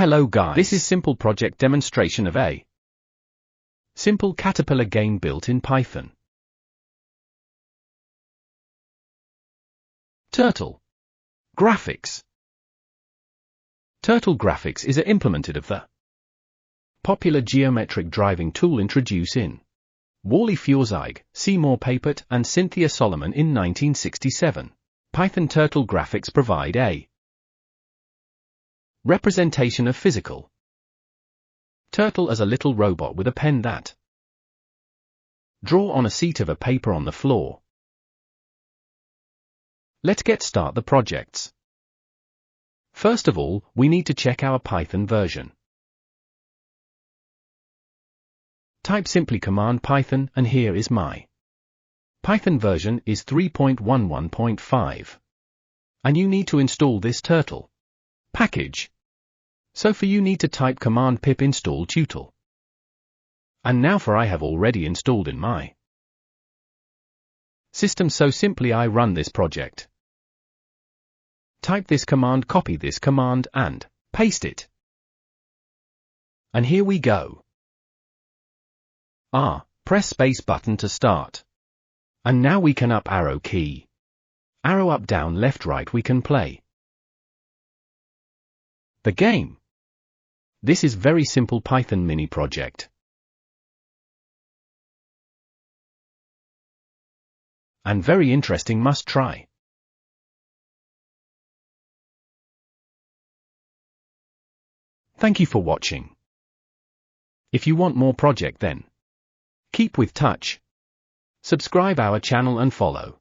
Hello guys, this is simple project demonstration of a simple caterpillar game built in Python. Turtle graphics. Turtle graphics is implemented of the popular geometric driving tool introduced in Wally Feuerzig, Seymour Papert, and Cynthia Solomon in 1967. Python turtle graphics provide a representation of physical turtle as a little robot with a pen that draw on a sheet of a paper on the floor. Let's get start the projects. First of all, we need to check our Python version. Type simply command Python, and here is my Python version is 3.11.5. And you need to install this turtle package. So for you need to type command pip install tutle. And now for I have already installed in my system, so simply I run this project. Type this command, copy this command and paste it. And here we go. Press space button to start. And now we can up arrow key. Arrow up, down, left, right, we can play the game. This is very simple Python mini project. And very interesting, must try. Thank you for watching. If you want more project, then keep with touch. Subscribe our channel and follow.